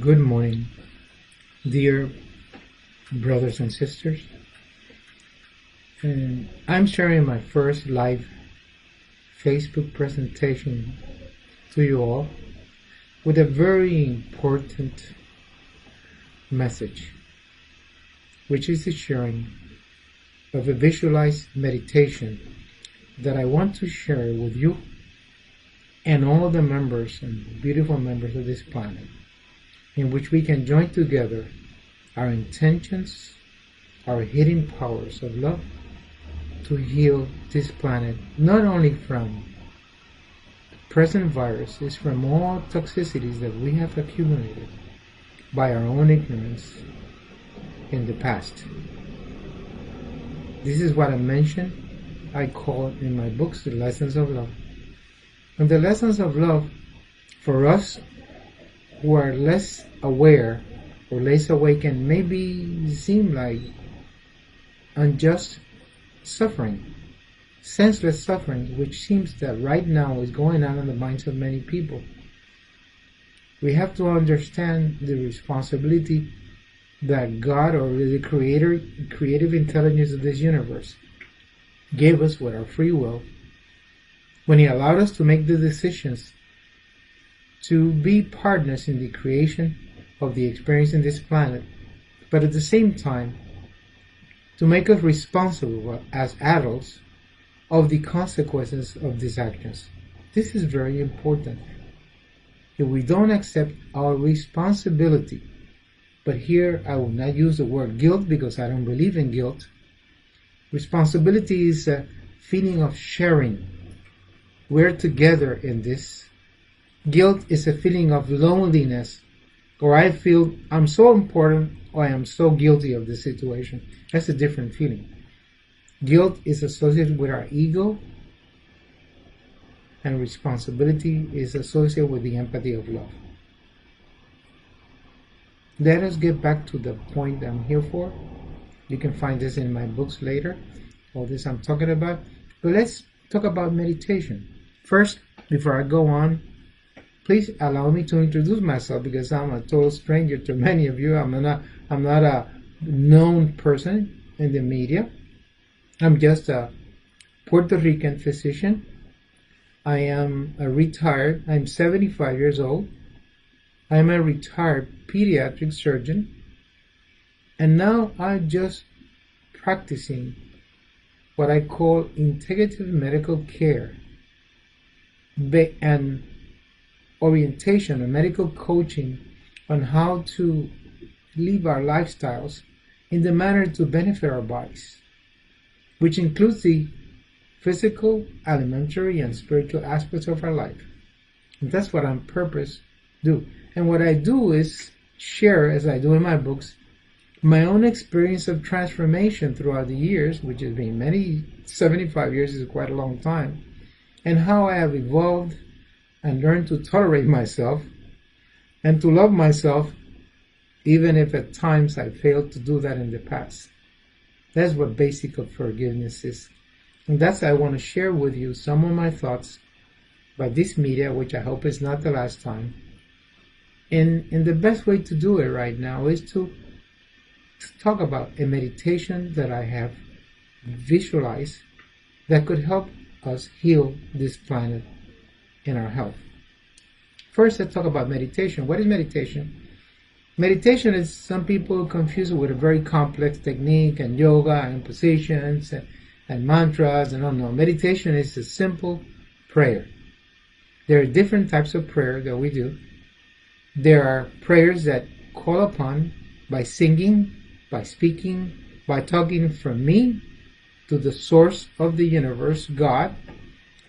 Good morning, dear brothers and sisters. And I'm sharing my first live Facebook presentation to you all with a very important message, which is the sharing of a visualized meditation that I want to share with you and all the members and beautiful members of this planet, in which we can join together our intentions, our hidden powers of love to heal this planet, not only from the present virus, it's from all toxicities that we have accumulated by our own ignorance in the past. This is what I mentioned, I call in my books the lessons of love. And the lessons of love for us who are less aware or less awakened maybe seem like unjust suffering, senseless suffering, which seems that right now is going on in the minds of many people. We have to understand the responsibility that God or the creative intelligence of this universe gave us with our free will when He allowed us to make the decisions to be partners in the creation of the experience in this planet, but at the same time to make us responsible as adults of the consequences of these actions. This is very important. If we don't accept our responsibility, but here I will not use the word guilt because I don't believe in guilt. Responsibility is a feeling of sharing. We're together in this. Guilt is a feeling of loneliness, or I feel I'm so important or I am so guilty of the situation. That's a different feeling. Guilt is associated with our ego, and responsibility is associated with the empathy of love. Let us get back to the point I'm here for. You can find this in my books later, all this I'm talking about. But let's talk about meditation. First, before I go on, please allow me to introduce myself because I'm a total stranger to many of you. I'm not a known person in the media. I'm just a Puerto Rican physician. I am I'm 75 years old. I'm a retired pediatric surgeon. And now I'm just practicing what I call integrative medical care and orientation and medical coaching on how to live our lifestyles in the manner to benefit our bodies, which includes the physical, alimentary, and spiritual aspects of our life. And that's what I'm purpose do. And what I do is share, as I do in my books, my own experience of transformation throughout the years, which has been 75 years is quite a long time, and how I have evolved and learned to tolerate myself and to love myself, even if at times I failed to do that in the past. That's what basic of forgiveness is. And that's I want to share with you some of my thoughts by this media, which I hope is not the last time. And the best way to do it right now is to talk about a meditation that I have visualized that could help us heal this planet in our health. First, let's talk about meditation. What is meditation? Meditation is, some people confuse it with a very complex technique and yoga and positions and mantras and all. No, meditation is a simple prayer. There are different types of prayer that we do. There are prayers that call upon by singing, by speaking, by talking from me to the source of the universe, God,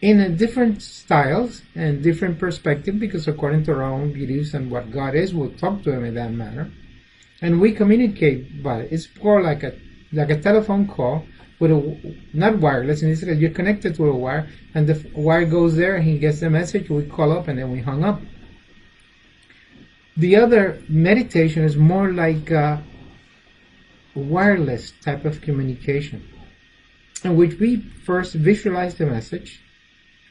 in different styles and different perspective, because according to our own beliefs and what God is, we'll talk to Him in that manner, and we communicate by it. It's more like a telephone call with not wireless, and it's you're connected to a wire, and the wire goes there, and He gets the message. We call up, and then we hung up. The other meditation is more like a wireless type of communication, in which we first visualize the message.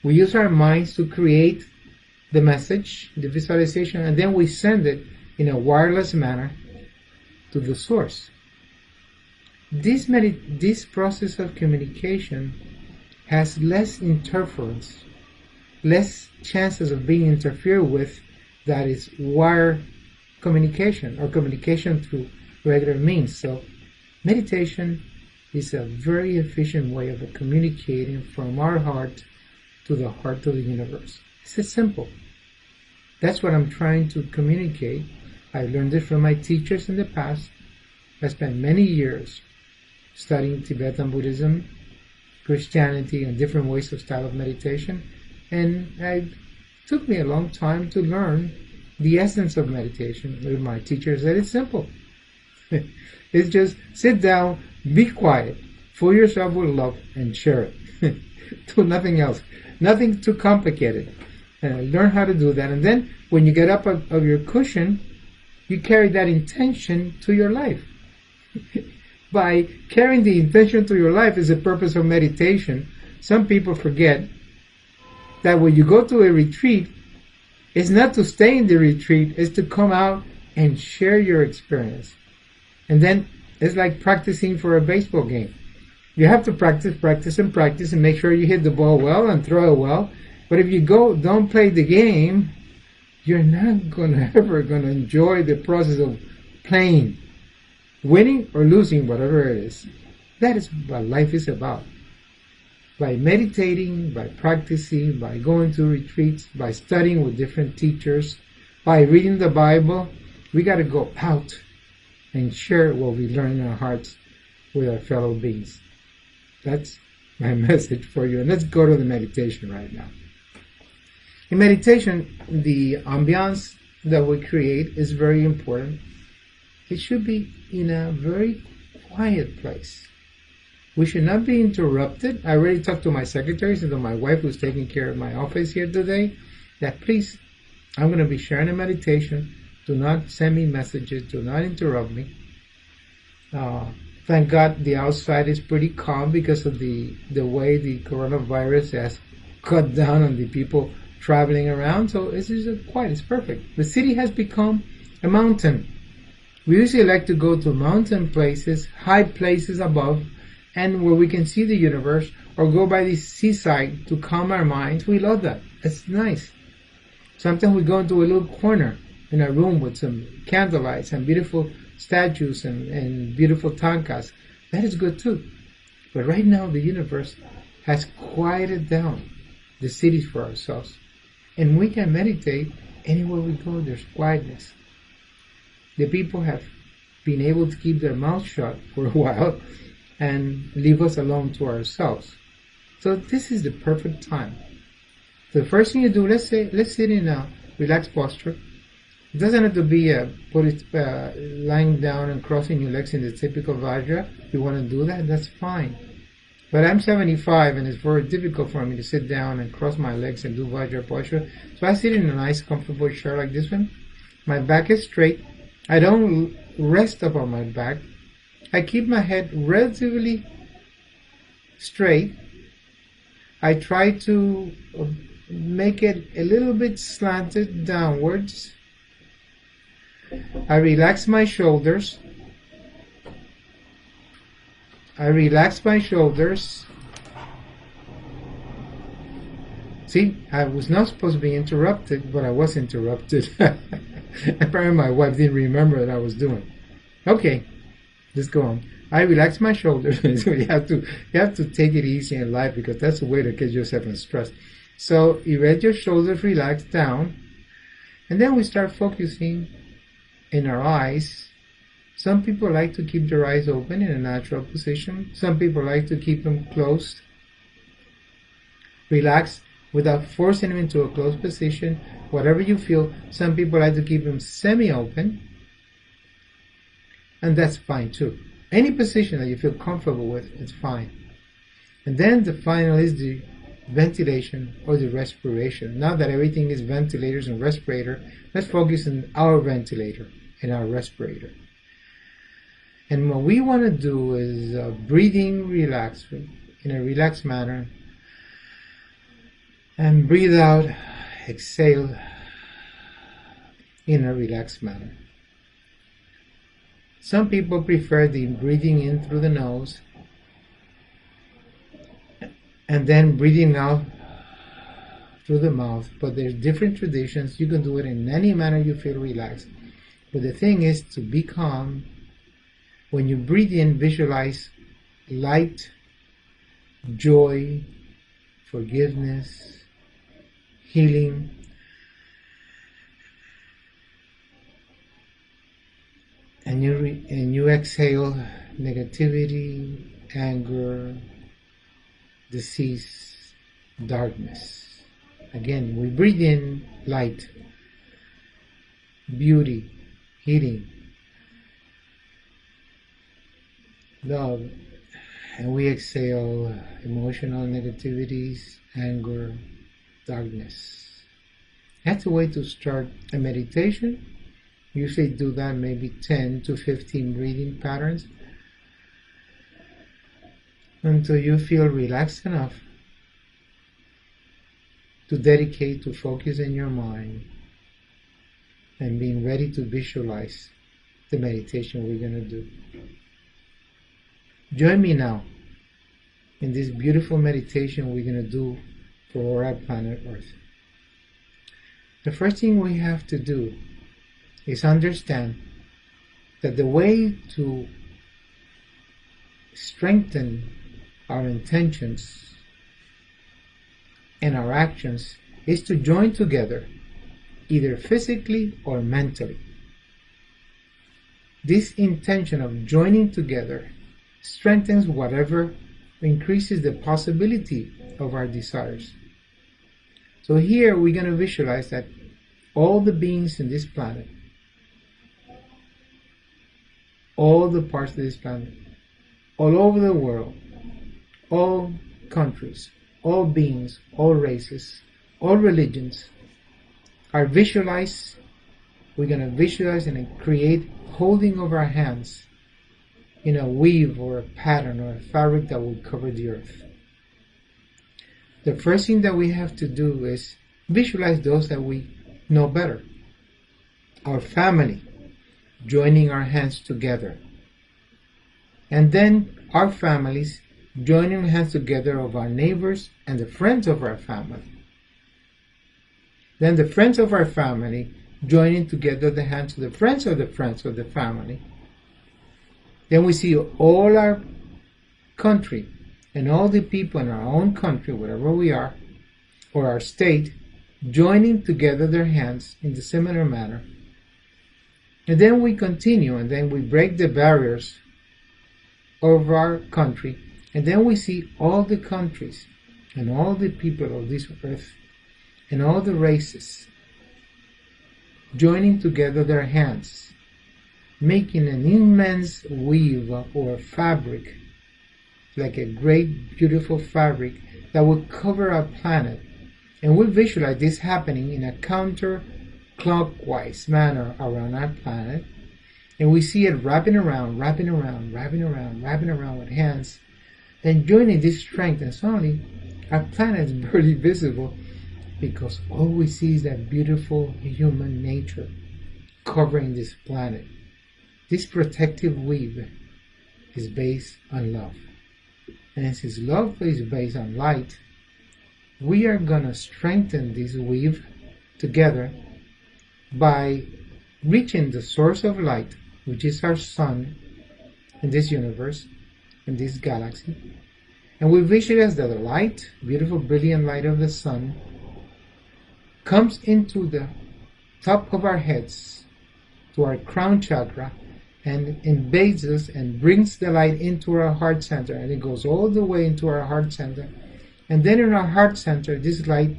We use our minds to create the message, the visualization, and then we send it in a wireless manner to the source. This process of communication has less interference, less chances of being interfered with, that is wire communication or communication through regular means. So meditation is a very efficient way of communicating from our heart to the heart of the universe. It's simple. That's what I'm trying to communicate. I learned it from my teachers in the past. I spent many years studying Tibetan Buddhism, Christianity, and different ways of style of meditation. And it took me a long time to learn the essence of meditation with my teachers. That it's simple. It's just sit down, be quiet, fill yourself with love, and share it. Do nothing else. Nothing too complicated. Learn how to do that. And then when you get up of your cushion, you carry that intention to your life. By carrying the intention to your life is the purpose of meditation. Some people forget that when you go to a retreat, it's not to stay in the retreat, it's to come out and share your experience. And then it's like practicing for a baseball game. You have to practice and make sure you hit the ball well and throw it well. But if you don't play the game, you're not ever going to enjoy the process of playing. Winning or losing, whatever it is. That is what life is about. By meditating, by practicing, by going to retreats, by studying with different teachers, by reading the Bible, we got to go out and share what we learn in our hearts with our fellow beings. That's my message for you. And let's go to the meditation right now. In meditation, the ambiance that we create is very important. It should be in a very quiet place. We should not be interrupted. I already talked to my secretaries and to my wife who's taking care of my office here today, that please, I'm going to be sharing a meditation. Do not send me messages. Do not interrupt me. Thank God the outside is pretty calm because of the way the coronavirus has cut down on the people traveling around. So this is quiet. It's perfect. The city has become a mountain. We usually like to go to mountain places, high places above, and where we can see the universe, or go by the seaside to calm our minds. We love that. It's nice. Sometimes we go into a little corner in a room with some candlelights and beautiful statues and beautiful tankas. That is good too. But right now the universe has quieted down the cities for ourselves. And we can meditate anywhere we go. There's quietness. The people have been able to keep their mouths shut for a while and leave us alone to ourselves. So this is the perfect time. The first thing you do, let's sit in a relaxed posture. It doesn't have to be lying down and crossing your legs in the typical Vajra. If you want to do that, that's fine. But I'm 75 and it's very difficult for me to sit down and cross my legs and do Vajra posture. So I sit in a nice comfortable chair like this one. My back is straight. I don't rest up on my back. I keep my head relatively straight. I try to make it a little bit slanted downwards. I relax my shoulders. See, I was not supposed to be interrupted, but I was interrupted. Apparently my wife didn't remember what I was doing. Okay, let's go on. I relax my shoulders. So you have to take it easy in life, because that's the way to get yourself in stress. So you let your shoulders relax down, and then we start focusing in our eyes. Some people like to keep their eyes open in a natural position. Some people like to keep them closed. Relax without forcing them into a closed position. Whatever you feel. Some people like to keep them semi-open, and that's fine too. Any position that you feel comfortable with, it's fine. And then the final is the ventilation or the respiration. Now that everything is ventilators and respirator, let's focus on our ventilator and our respirator. And what we want to do is breathing relaxed, in a relaxed manner, and breathe out, exhale in a relaxed manner. Some people prefer the breathing in through the nose and then breathing out through the mouth, but there's different traditions. You can do it in any manner you feel relaxed. But the thing is to be calm. When you breathe in, visualize light, joy, forgiveness, healing. And you exhale negativity, anger, disease, darkness. Again, we breathe in light, beauty, healing, love, and we exhale emotional negativities, anger, darkness. That's a way to start a meditation. Usually do that maybe 10 to 15 breathing patterns until you feel relaxed enough to dedicate to focus in your mind and being ready to visualize the meditation we're going to do. Join me now in this beautiful meditation we're going to do for our planet Earth. The first thing we have to do is understand that the way to strengthen our intentions and our actions is to join together, either physically or mentally. This intention of joining together strengthens whatever increases the possibility of our desires. So here we're going to visualize that all the beings in this planet, all the parts of this planet, all over the world, all countries, all beings, all races, all religions are visualized. We're going to visualize and create holding of our hands in a weave or a pattern or a fabric that will cover the earth. The first thing that we have to do is visualize those that we know better. Our family, joining our hands together. And then our families, joining hands together of our neighbors and the friends of our family. Then the friends of our family, joining together the hands of the friends of the family. Then we see all our country and all the people in our own country, whatever we are, or our state, joining together their hands in the similar manner. And then we continue, and then we break the barriers of our country, and then we see all the countries and all the people of this earth and all the races joining together their hands, making an immense weave or fabric, like a great beautiful fabric that will cover our planet. And we visualize this happening in a counterclockwise manner around our planet. And we see it wrapping around with hands, then joining this strength, and suddenly our planet is barely visible because all we see is that beautiful human nature covering this planet. This protective weave is based on love. And since love is based on light, we are going to strengthen this weave together by reaching the source of light, which is our sun in this universe, in this galaxy. And we visualize that the light, beautiful brilliant light of the sun, comes into the top of our heads, to our crown chakra, and invades us and brings the light into our heart center, and it goes all the way into our heart center. And then in our heart center, this light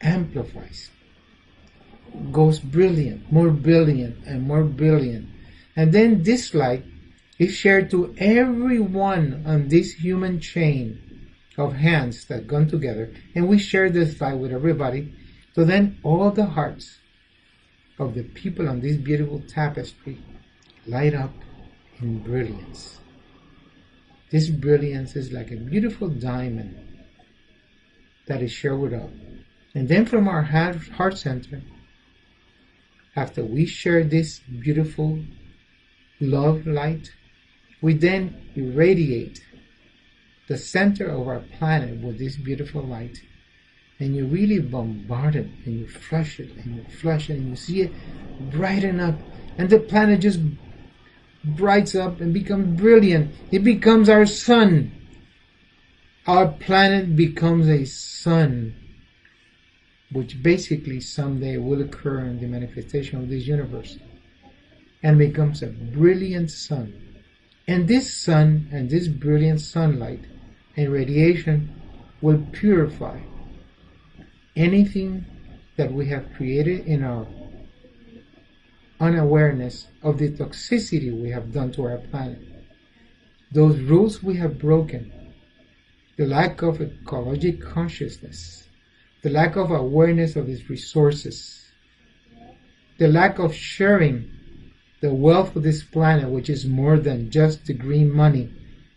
amplifies, goes brilliant, and more brilliant. And then this light is shared to everyone on this human chain of hands that come together, and we share this light with everybody. So then all the hearts of the people on this beautiful tapestry light up in brilliance. This brilliance is like a beautiful diamond that is showered up. And then from our heart center, after we share this beautiful love light, we then irradiate the center of our planet with this beautiful light, and you really bombard it, and you flush it, and you flush it, and you see it brighten up, and the planet just brights up and becomes brilliant. It becomes our sun. Our planet becomes a sun, which basically someday will occur in the manifestation of this universe, and becomes a brilliant sun. And this sun and this brilliant sunlight and radiation will purify anything that we have created in our unawareness of the toxicity we have done to our planet. Those rules we have broken, the lack of ecologic consciousness, the lack of awareness of its resources, the lack of sharing the wealth of this planet, which is more than just the green money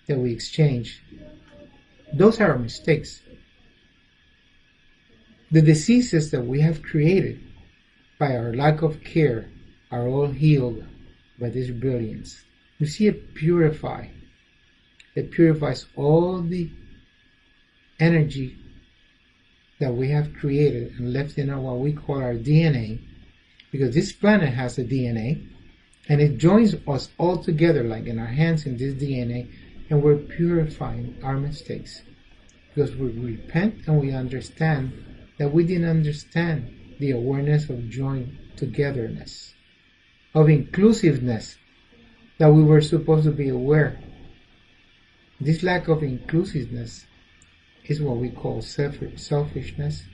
that we exchange. Those are our mistakes. The diseases that we have created by our lack of care are all healed by this brilliance. You see it purify. It purifies all the energy that we have created and left in what we call our DNA, because this planet has a DNA, and it joins us all together like in our hands in this DNA, and we're purifying our mistakes because we repent and we understand that we didn't understand the awareness of joint togetherness, of inclusiveness that we were supposed to be aware. This lack of inclusiveness is what we call selfishness,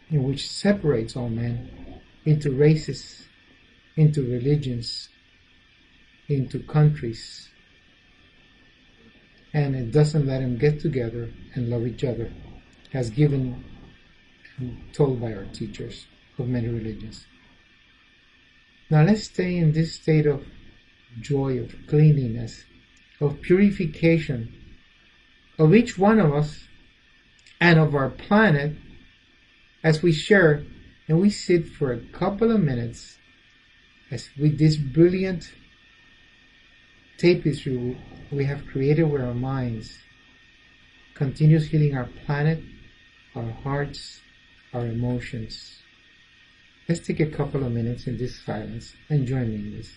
in which separates all men into races, into religions, into countries, and it doesn't let them get together and love each other, as given and told by our teachers of many religions. Now let's stay in this state of joy, of cleanliness, of purification of each one of us and of our planet as we share and we sit for a couple of minutes as with this brilliant tapestry we have created with our minds continues healing our planet, our hearts, our emotions. Let's take a couple of minutes in this silence and join me in this.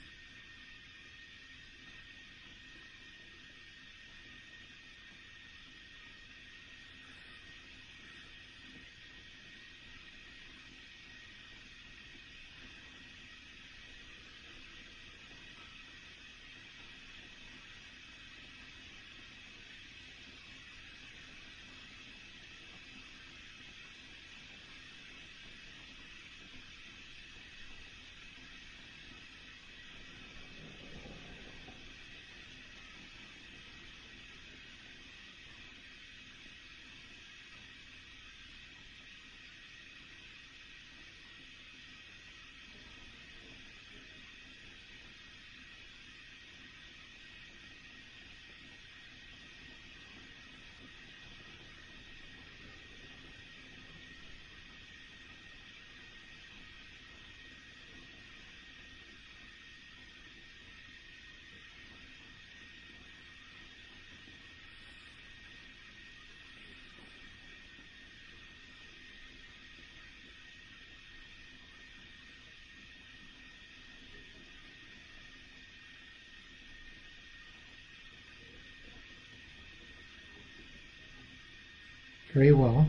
Very well.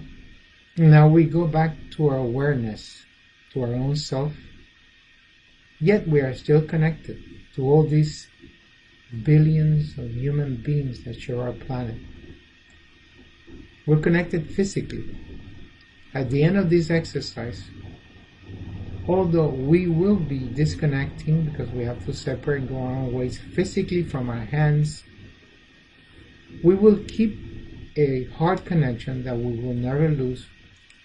Now we go back to our awareness, to our own self, yet we are still connected to all these billions of human beings that share our planet. We're connected physically. At the end of this exercise, although we will be disconnecting because we have to separate and go our own ways physically from our hands, we will keep a heart connection that we will never lose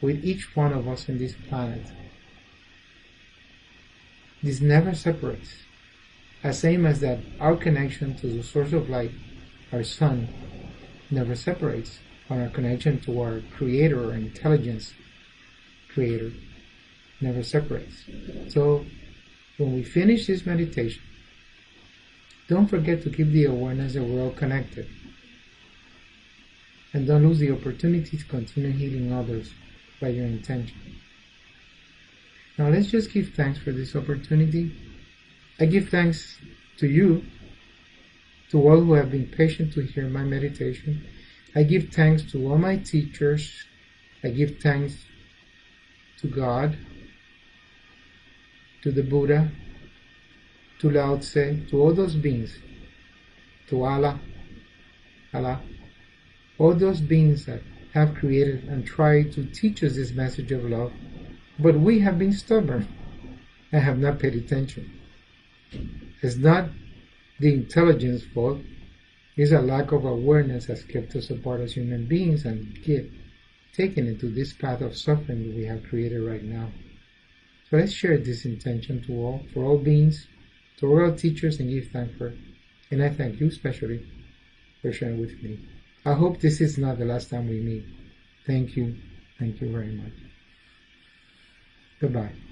with each one of us in this planet. This never separates. As same as that our connection to the source of light, our sun, never separates from our connection to our creator or intelligence creator, never separates. So when we finish this meditation, Don't forget to keep the awareness that we're all connected. And don't lose the opportunity to continue healing others by your intention. Now let's just give thanks for this opportunity. I give thanks to you, to all who have been patient to hear my meditation. I give thanks to all my teachers. I give thanks to God, to the Buddha, to Lao Tse, to all those beings, to Allah, all those beings that have created and tried to teach us this message of love, but we have been stubborn and have not paid attention. It's not the intelligence fault, it's a lack of awareness that's kept us apart as human beings and taken into this path of suffering that we have created right now. So let's share this intention to all, for all beings, to all our teachers, and give thanks for it. And I thank you especially for sharing with me. I hope this is not the last time we meet. Thank you. Thank you very much. Goodbye.